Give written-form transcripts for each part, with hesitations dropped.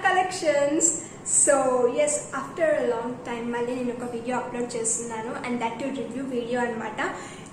collections. So yes, after a long time మళ్ళీ నేను ఒక వీడియో అప్లోడ్ చేస్తున్నాను అండ్ దట్ రివ్యూ వీడియో అనమాట.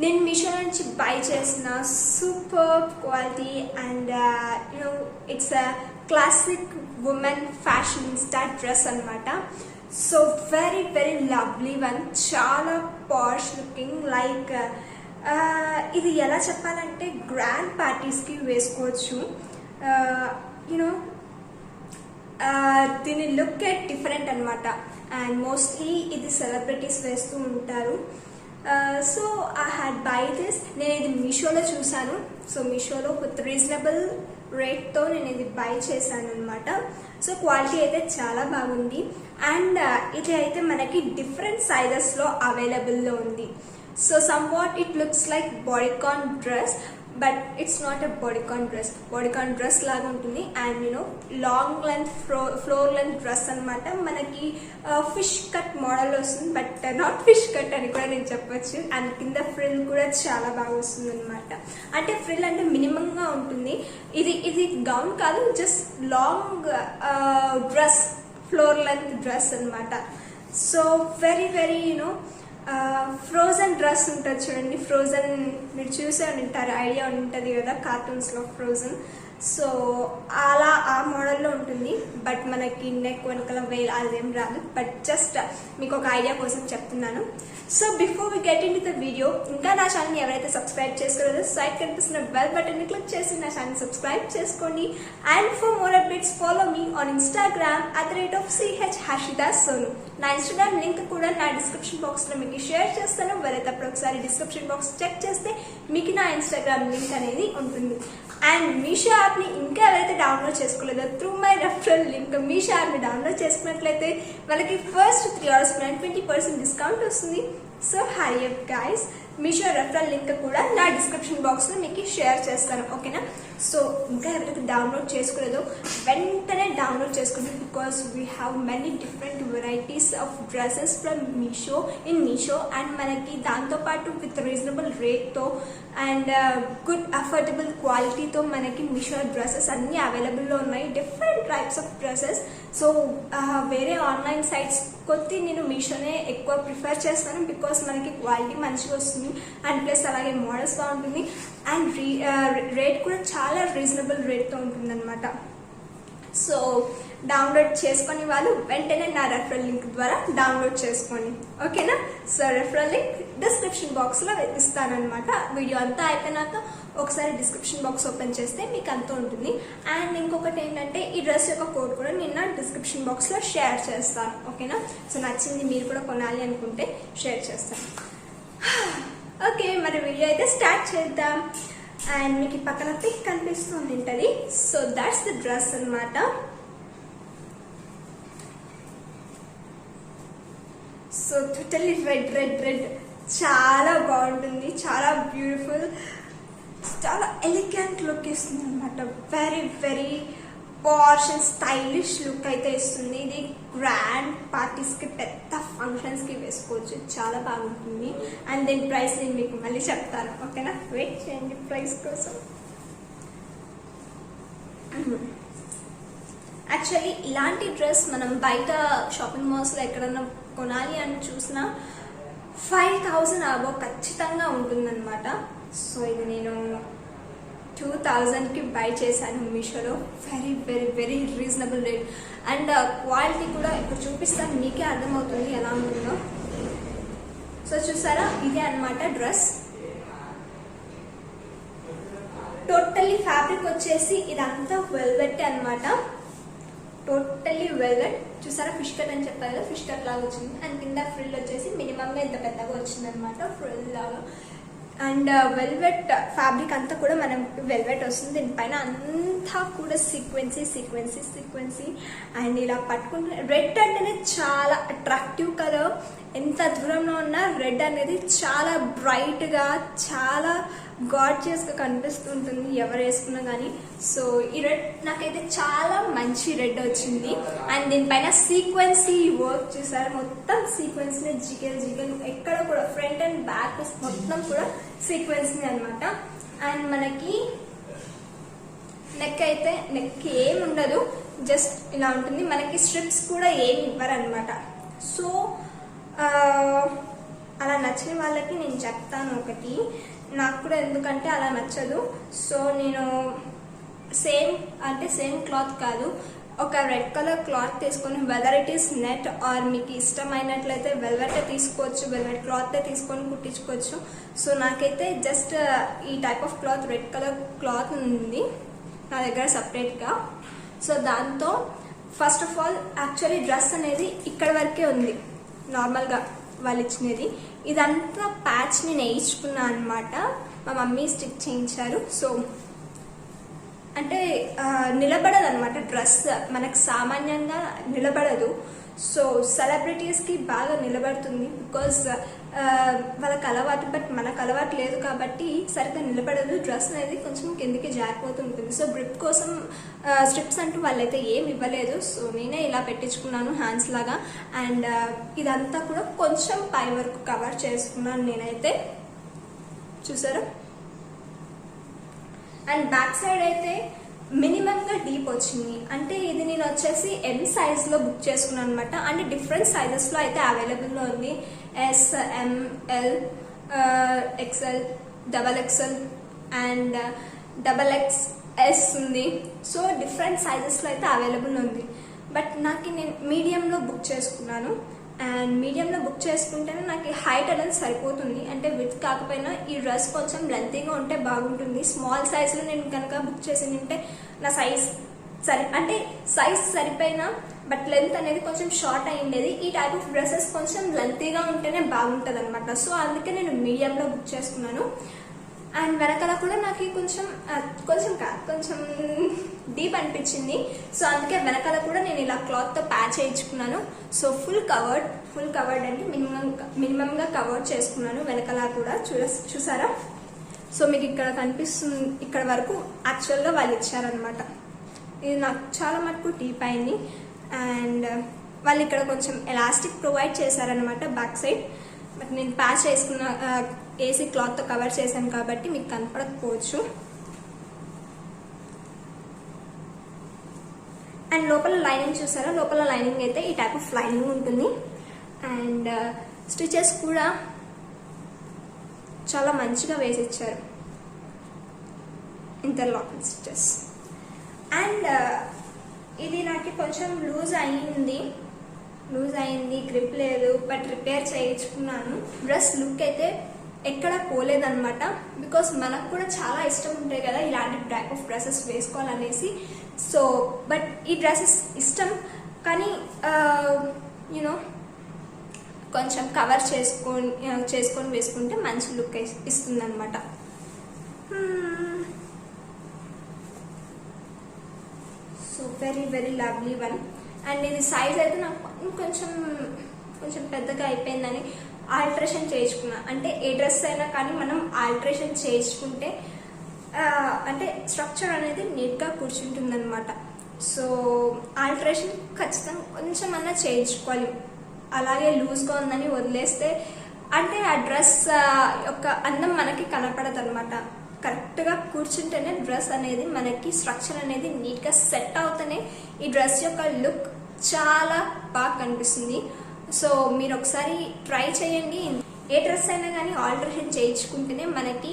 నేను మీషో నుంచి బై చేసిన super quality and it's a classic women fashionista dress అనమాట. So very very lovely one, చాలా పాష్ లుకింగ్. లైక్ ఇది ఎలా చెప్పాలంటే గ్రాండ్ పార్టీస్కి వేసుకోవచ్చు. దీని లుక్ డిఫరెంట్ అనమాట అండ్ మోస్ట్లీ ఇది సెలబ్రిటీస్ వేస్తూ ఉంటారు. So I had by this. నేను ఇది మీషోలో చూసాను. సో మీషోలో విత్ రీజనబుల్ రేట్తో నేను ఇది బై చేశాను అనమాట. సో క్వాలిటీ అయితే చాలా బాగుంది అండ్ ఇది అయితే మనకి డిఫరెంట్ సైజెస్లో అవైలబుల్లో ఉంది. So some what it looks like bodycon dress, but it's not a bodycon dress లాగా ఉంటుంది. And long length floor length dress అనమాట. మనకి ఫిష్ కట్ మోడల్ వస్తుంది, బట్ నాట్ ఫిష్ కట్ అని కూడా నేను చెప్పొచ్చు. అండ్ కింద ఫ్రిల్ కూడా చాలా బాగా వస్తుంది అనమాట. అంటే ఫ్రిల్ అంటే మినిమంగా ఉంటుంది. ఇది గౌన్ కాదు, just long dress, floor length dress అనమాట. So very very frozen dress ఉంటుంది చూడండి. ఫ్రోజన్ మీరు చూసే ఉంటారు, ఐడియా ఉంటుంది కదా కార్టూన్స్లో ఫ్రోజన్. సో అలా ఆ మోడల్లో ఉంటుంది, బట్ మనకి నెక్ వెనకాల వేల్ అదేం రాదు. బట్ జస్ట్ మీకు ఒక ఐడియా కోసం చెప్తున్నాను. So before we get into the video, ఇంకా నా ఛానల్ని ఎవరైతే సబ్స్క్రైబ్ చేసుకోలేదో సైడ్ కనిపిస్తున్న బెల్ బటన్ని క్లిక్ చేసి నా ఛానల్ సబ్స్క్రైబ్ చేసుకోండి. And for more updates follow me on Instagram @CHHashida-Sonu. నా ఇన్స్టాగ్రామ్ లింక్ కూడా నా డిస్క్రిప్షన్ బాక్స్లో మీకు షేర్ చేస్తాను. వెళ్ళేటప్పుడు అప్పుడు ఒకసారి డిస్క్రిప్షన్ బాక్స్ చెక్ చేస్తే మీకు నా ఇన్స్టాగ్రామ్ లింక్ అనేది ఉంటుంది. అండ్ మీషో యాప్ని ఇంకా ఎవరైతే డౌన్లోడ్ చేసుకోలేదో through my referral link Meesho యాప్ని డౌన్లోడ్ చేసుకున్నట్లయితే వాళ్ళకి ఫస్ట్ 3 hours 20% డిస్కౌంట్ వస్తుంది. So hurry up guys. Meesho referral link కూడా నా డిస్క్రిప్షన్ బాక్స్లో మీకు షేర్ చేస్తాను, ఓకేనా? సో ఇంకా ఎవరైతే డౌన్లోడ్ చేసుకోలేదో వెంటనే డౌన్లోడ్ చేసుకోండి, because we have many different varieties of dresses from Meesho and మనకి దాంతోపాటు విత్ రీజనబుల్ రేట్తో అండ్ గుడ్ అఫోర్డబుల్ క్వాలిటీతో మనకి మీషో డ్రెస్సెస్ అన్నీ అవైలబుల్లో ఉన్నాయి. Different types of dresses. So వేరే ఆన్లైన్ సైట్స్ కొద్ది నేను మీషోనే ఎక్కువ ప్రిఫర్ చేస్తాను, బికాస్ మనకి క్వాలిటీ మంచిగా వస్తుంది అండ్ ప్లస్ అలాగే మోడల్స్ బాగుంటుంది అండ్ రేట్ కూడా చాలా రీజనబుల్ రేట్తో ఉంటుంది అనమాట. సో డౌన్లోడ్ చేసుకుని వాళ్ళు వెంటనే నా రెఫరల్ లింక్ ద్వారా డౌన్లోడ్ చేసుకోండి, ఓకేనా? సో రెఫరల్ లింక్ డిస్క్రిప్షన్ బాక్స్లో ఇస్తానమాట. వీడియో అంతా అయిపోయినాక ఒకసారి డిస్క్రిప్షన్ బాక్స్ ఓపెన్ చేస్తే మీకు అంతా ఉంటుంది. అండ్ ఇంకొకటి ఏంటంటే ఈ డ్రెస్ యొక్క కోడ్ కూడా నేను డిస్క్రిప్షన్ బాక్స్లో షేర్ చేస్తాను, ఓకేనా? సో నచ్చింది మీరు కూడా కొనాలి అనుకుంటే షేర్ చేస్తాను. ఓకే, మరి వీడియో అయితే స్టార్ట్ చేద్దాం. అండ్ మీకు పక్కన పిక్ కనిపిస్తూ ఉంటుంది. సో దాట్స్ ద డ్రెస్ అనమాట. సో టోటల్లీ రెడ్ చాలా బాగుంటుంది, చాలా బ్యూటిఫుల్, చాలా ఎలిగెంట్ లుక్ ఇస్తుంది అనమాట. Very very posh and stylish look అయితే ఇస్తుంది. ఇది గ్రాండ్ పార్టీస్కి, పెద్ద ఫంక్షన్స్కి వేసుకోవచ్చు, చాలా బాగుంటుంది. అండ్ దీని ప్రైస్ నేను మీకు మళ్ళీ చెప్తాను, ఓకేనా? వెయిట్ చేయండి ప్రైస్ కోసం. యాక్చువల్లీ ఇలాంటి డ్రెస్ మనం బయట షాపింగ్ మాల్స్లో ఎక్కడన్నా కొనాలి అని చూసినా 5,000 అబో ఖచ్చితంగా ఉంటుందన్నమాట. సో ఇది నేను 2,000కి బై చేశాను మీషోలో. Very very very reasonable rate and quality కూడా ఇప్పుడు చూపిస్తాను, మీకే అర్థమవుతుంది ఎలా ఉంటుందో. సో చూసారా, ఇదే అనమాట డ్రెస్. టోటల్లీ ఫ్యాబ్రిక్ వచ్చేసి ఇదంతా వెల్వెట్ అనమాట. Totally velvet. చూసారా, ఫిష్ కట్ అని చెప్పారు కదా, ఫిష్ కట్ లాగా వచ్చింది. అండ్ కింద ఫ్రిల్ వచ్చేసి మినిమం ఎంత పెద్దగా వచ్చింది అనమాట, ఫ్రిల్ లాగా. అండ్ వెల్వెట్ ఫ్యాబ్రిక్ అంతా కూడా మనం వెల్వెట్ వస్తుంది. దీనిపైన అంతా కూడా సీక్వెన్సీ అండ్ ఇలా పట్టుకుంటే రెడ్ అంటేనే చాలా అట్రాక్టివ్ కలర్. ఎంత దూరంలో ఉన్నా రెడ్ అనేది చాలా బ్రైట్గా, చాలా గార్జియస్గా కనిపిస్తుంటుంది ఎవరు వేసుకున్నా కానీ. సో ఈ రెడ్ నాకైతే చాలా మంచి రెడ్ వచ్చింది. అండ్ దీనిపైన సీక్వెన్సీ వర్క్ చూసారు, మొత్తం సీక్వెన్స్ని జిగల్ ఎక్కడ కూడా ఫ్రంట్ అండ్ బ్యాక్ మొత్తం కూడా సీక్వెన్స్ని అనమాట. అండ్ మనకి నెక్ అయితే నెక్ ఏముండదు, జస్ట్ ఇలా ఉంటుంది. మనకి స్ట్రిప్స్ కూడా ఏమి ఇవ్వరనమాట. సో అలా నచ్చిన వాళ్ళకి నేను చెప్తాను ఒకటి, నాకు కూడా ఎందుకంటే అలా నచ్చదు. సో నేను సేమ్ క్లాత్ కాదు, ఒక రెడ్ కలర్ క్లాత్ తీసుకొని, whether it is net or మీకు ఇష్టమైనట్లయితే వెల్వెట్ తీసుకోవచ్చు, వెల్వెట్ క్లాత్ తీసుకొని కుట్టించుకోవచ్చు. సో నాకైతే జస్ట్ ఈ type of cloth, red colour cloth ఉంది నా దగ్గర సపరేట్గా. సో దాంతో first of all actually dress అనేది ఇక్కడ వరకే ఉంది నార్మల్గా వాళ్ళు ఇచ్చినది. ఇదంతా ప్యాచ్ నేను వేయించుకున్నా అనమాట, మా మమ్మీ స్టిచ్ చేయించారు. సో అంటే నిలబడదు అనమాట డ్రెస్, మనకు సామాన్యంగా నిలబడదు. సో సెలబ్రిటీస్కి బాగా నిలబడుతుంది, బికాజ్ వాళ్ళకి అలవాటు, బట్ మనకు అలవాటు లేదు కాబట్టి సరిగ్గా నిలబడదు. డ్రెస్ అనేది కొంచెం కిందికి జారిపోతుంటుంది. సో గ్రిప్ కోసం స్ట్రిప్స్ అంటూ వాళ్ళైతే ఏమి ఇవ్వలేదు. సో నేనే ఇలా పెట్టించుకున్నాను హ్యాండ్స్ లాగా. అండ్ ఇదంతా కూడా కొంచెం పై వరకు కవర్ చేసుకున్నాను నేనైతే, చూసారా. అండ్ బ్యాక్ సైడ్ అయితే మినిమంగా డీప్ వచ్చింది. అంటే ఇది నేను వచ్చేసి ఎం సైజ్లో బుక్ చేసుకున్నాను అనమాట. అంటే డిఫరెంట్ సైజెస్లో అయితే అవైలబుల్లో ఉంది. S, M, L, XL, XXL and XXS ఉంది. సో డిఫరెంట్ సైజెస్లో అయితే అవైలబుల్ ఉంది. బట్ నాకు నేను మీడియంలో బుక్ చేసుకున్నాను. అండ్ మీడియంలో బుక్ చేసుకుంటేనే నాకు హైట్ అనేది సరిపోతుంది. అంటే విత్ కాకపోయినా ఈ డ్రెస్ కొంచెం లెంతీగా ఉంటే బాగుంటుంది. స్మాల్ సైజ్లో నేను కనుక బుక్ చేసి ఉంటే నా సైజ్ అంటే సైజ్ సరిపోయినా బట్ లెంత్ అనేది కొంచెం షార్ట్ అయ్యిండేది. ఈ టైప్ ఆఫ్ డ్రెస్సెస్ కొంచెం లెంతీగా ఉంటేనే బాగుంటుంది అనమాట. సో అందుకే నేను మీడియంలో బుక్ చేసుకున్నాను. అండ్ వెనకాల కూడా నాకు కొంచెం డీప్ అనిపించింది. సో అందుకే వెనకాల కూడా నేను ఇలా క్లాత్తో ప్యాచ్ వేయించుకున్నాను. సో ఫుల్ కవర్డ్ అంటే మినిమంగా కవర్ చేసుకున్నాను వెనకాల కూడా. చూసారా. సో మీకు ఇక్కడ కనిపిస్తుంది, ఇక్కడ వరకు యాక్చువల్గా వాళ్ళు ఇచ్చారనమాట. ఇది నాకు చాలా మటుకు డీప్ అయింది. అండ్ వాళ్ళు ఇక్కడ కొంచెం ఎలాస్టిక్ ప్రొవైడ్ చేశారనమాట బ్యాక్ సైడ్. బట్ నేను ప్యాచ్ వేసి క్లాత్తో కవర్ చేశాను కాబట్టి మీకు కనపడకపోవచ్చు. అండ్ లోపల లైనింగ్ చూసారా, లోపల లైనింగ్ అయితే ఈ టైప్ ఆఫ్ లైనింగ్ ఉంటుంది. అండ్ స్టిచెస్ కూడా చాలా మంచిగా వేసి ఇచ్చారు, ఇంటర్లాకింగ్ స్టిచెస్. అండ్ ఇది నాకు కొంచెం లూజ్ అయింది, గ్రిప్ లేదు, బట్ రిపేర్ చేయించుకున్నాను. డ్రెస్ లుక్ అయితే ఎక్కడ పోలేదన్నమాట. బికాస్ మనకు కూడా చాలా ఇష్టం ఉంటాయి కదా ఇలాంటి టైప్ ఆఫ్ డ్రెస్సెస్ వేసుకోవాలనేసి. సో బట్ ఈ డ్రెస్సెస్ ఇష్టం, కానీ యూనో కొంచెం కవర్ చేసుకొని వేసుకుంటే మంచి లుక్ ఇస్తుంది అనమాట. So very lovely one. And ఇది సైజ్ అయితే నాకు కొంచెం పెద్దగా అయిపోయిందని ఆల్టరేషన్ చేయించుకున్నా. అంటే ఏ డ్రెస్ అయినా కానీ మనం ఆల్టరేషన్ చేయించుకుంటే అంటే స్ట్రక్చర్ అనేది నీట్గా కూర్చుంటుంది అనమాట. సో ఆల్టరేషన్ ఖచ్చితంగా కొంచెం అన్నా చేయించుకోవాలి. అలాగే లూజ్గా ఉందని వదిలేస్తే అంటే ఆ డ్రెస్ యొక్క అందం మనకి కనపడదు అనమాట. కరెక్ట్గా కూర్చుంటేనే డ్రెస్ అనేది మనకి స్ట్రక్చర్ అనేది నీట్గా సెట్ అవుతూనే ఈ డ్రెస్ యొక్క లుక్ చాలా బాగా కనిపిస్తుంది. సో మీరు ఒకసారి ట్రై చేయండి. ఏ డ్రెస్ అయినా కానీ ఆల్టరేషన్ చేయించుకుంటేనే మనకి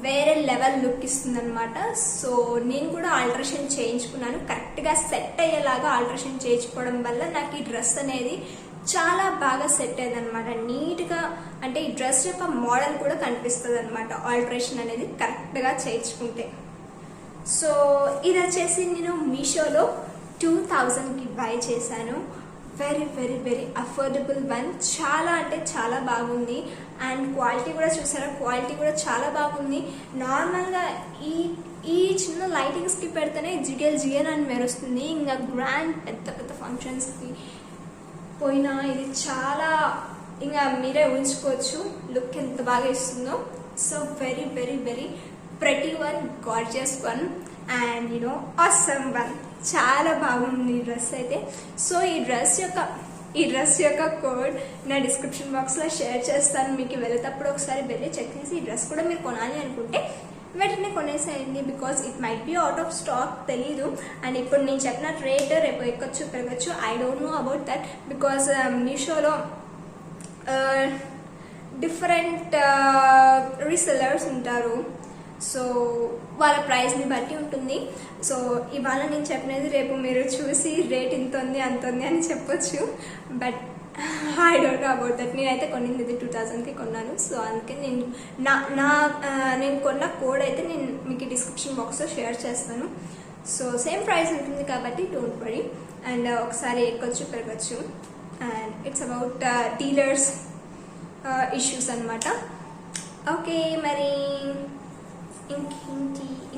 వేరే లెవెల్ లుక్ ఇస్తుంది అనమాట. సో నేను కూడా ఆల్టరేషన్ చేయించుకున్నాను. కరెక్ట్గా సెట్ అయ్యేలాగా ఆల్టరేషన్ చేయించుకోవడం వల్ల నాకు ఈ డ్రెస్ అనేది చాలా బాగా సెట్ అయ్యింది అనమాట. నీట్గా అంటే ఈ డ్రెస్ యొక్క మోడల్ కూడా కనిపిస్తుంది అనమాట ఆల్టరేషన్ అనేది కరెక్ట్గా చేయించుకుంటే. సో ఇది వచ్చేసి నేను మీషోలో 2000కి బై చేశాను. Very affordable one. చాలా అంటే చాలా బాగుంది. అండ్ క్వాలిటీ కూడా చూసారా, క్వాలిటీ కూడా చాలా బాగుంది. నార్మల్గా ఈ చిన్న లైటింగ్స్కి పెడితేనే జిగేల్ అని మెరుస్తుంది. ఇంకా గ్రాండ్ పెద్ద ఫంక్షన్స్కి పోయినా ఇది చాలా ఇంకా మీరే ఊహించుకోవచ్చు లుక్ ఎంత బాగా ఇస్తుందో. So very pretty one, gorgeous one and awesome one. చాలా బాగుంది ఈ డ్రెస్ అయితే. సో ఈ డ్రెస్ యొక్క కోడ్ నా డిస్క్రిప్షన్ బాక్స్లో షేర్ చేస్తాను. మీకు వెళ్ళేటప్పుడు ఒకసారి వెళ్ళి చెక్ చేసి ఈ డ్రెస్ కూడా మీరు కొనాలి అనుకుంటే వెంటనే కొనేసేయండి, because it might be out of stock, తెలీదు. అండ్ ఇప్పుడు నేను చెప్పిన రేట్ రేపు ఎక్కొచ్చు పెరగచ్చు, I don't know about that, because మీషోలో డిఫరెంట్ రీసెల్లర్స్ ఉంటారు. సో వాళ్ళ ప్రైస్ని బట్టి ఉంటుంది. సో ఇవాళ నేను చెప్పినది రేపు మీరు చూసి రేట్ ఇంత ఉంది అంత ఉంది అని చెప్పొచ్చు, but I don't know about that. నేనైతే కొనింది ఇది 2000కి కొన్నాను. సో అందుకే నేను నేను కొన్న కోడ్ అయితే నేను మీకు డిస్క్రిప్షన్ బాక్స్లో షేర్ చేస్తాను. సో సేమ్ ప్రైస్ ఉంటుంది కాబట్టి డోంట్ వరీ. అండ్ ఒకసారి ఎక్కొచ్చు పెరగచ్చు. And it's about dealers issues అనమాట. ఓకే, మరి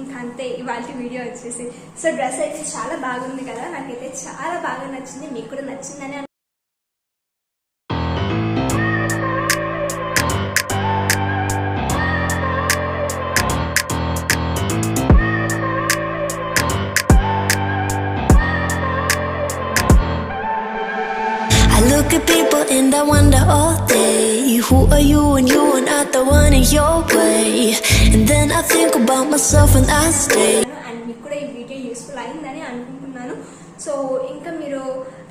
ఇంకంతే ఇవాళ వీడియో వచ్చేసి. సో డ్రెస్ అయితే చాలా బాగుంది కదా, నాకైతే చాలా బాగా నచ్చింది, మీకు కూడా నచ్చిందని I look at people and I wonder all day, who are you and you are not the one in your way. And then I think about myself and I stay. And మీకు కూడా ఈ video useful అయిందని అనుకుంటున్నాను. So ఇంకా మీరు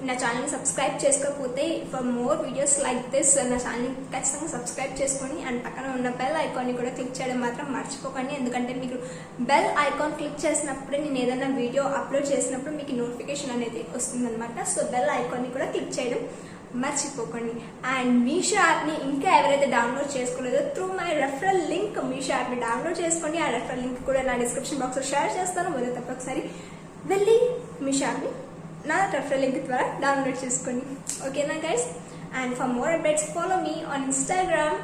నా ఛానల్ని subscribe చేసుకోకపోతే for more videos like this నా ఛానల్ని ఖచ్చితంగా సబ్స్క్రైబ్ చేసుకొని అండ్ పక్కన ఉన్న బెల్ ఐకాన్ని కూడా క్లిక్ చేయడం మాత్రం మర్చిపోకండి. ఎందుకంటే మీకు బెల్ ఐకాన్ క్లిక్ చేసినప్పుడే నేను ఏదైనా వీడియో అప్లోడ్ చేసినప్పుడు మీకు నోటిఫికేషన్ అనేది వస్తుందన్నమాట. సో బెల్ ఐకాన్ని కూడా క్లిక్ చేయడం మర్చిపోకండి. అండ్ మీషో యాప్ని ఇంకా ఎవరైతే డౌన్లోడ్ చేసుకోలేదో through my referral link Meesho యాప్ని డౌన్లోడ్ చేసుకోండి. ఆ రెఫరల్ లింక్ కూడా నా డిస్క్రిప్షన్ బాక్స్లో షేర్ చేస్తాను. వదిలే తప్ప ఒకసారి వెళ్ళి మీషో యాప్ని నా రెఫరల్ లింక్ ద్వారా డౌన్లోడ్ చేసుకోండి. ఓకేనా guys? And for more updates follow me on Instagram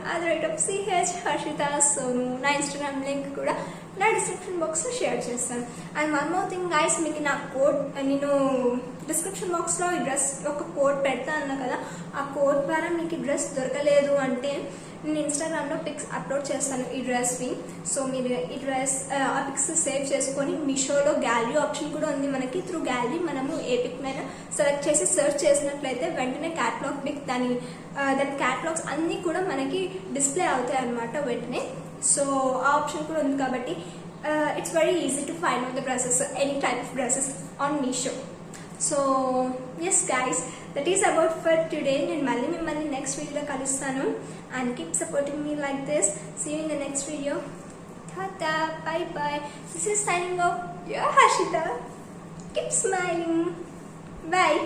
@CHHarshita Sonu. నా ఇన్స్టాగ్రామ్ లింక్ కూడా నా డిస్క్రిప్షన్ బాక్స్లో షేర్ చేస్తాను. And one more thing guys, మీకు నా కోడ్ నేను డిస్క్రిప్షన్ బాక్స్లో ఈ డ్రెస్ ఒక కోడ్ పెడతా అన్నా కదా, ఆ కోడ్ ద్వారా మీకు డ్రెస్ దొరకలేదు అంటే నేను ఇన్స్టాగ్రామ్లో పిక్స్ అప్లోడ్ చేస్తాను ఈ డ్రెస్వి. సో మీరు ఈ డ్రెస్ ఆ పిక్స్ సేవ్ చేసుకొని మీషోలో గ్యాలరీ ఆప్షన్ కూడా ఉంది మనకి. త్రూ గ్యాలరీ మనము ఏ పిక్ మీద సెలెక్ట్ చేసి సెర్చ్ చేసినట్లయితే వెంటనే క్యాటలాగ్ పిక్ దాని క్యాటలాగ్స్ అన్నీ కూడా మనకి డిస్ప్లే అవుతాయి అన్నమాట వెంటనే. సో ఆ ఆప్షన్ కూడా ఉంది కాబట్టి it's very easy to find out the dresses, any type of dresses on Meesho. So yes guys, that is about for today. నేను మళ్ళీ మిమ్మల్ని నెక్స్ట్ వీడియోలో కలుస్తాను. And keep supporting me like this. See you in the next video. Tata, bye bye. This is signing off. Your Harshita. Keep smiling. Bye.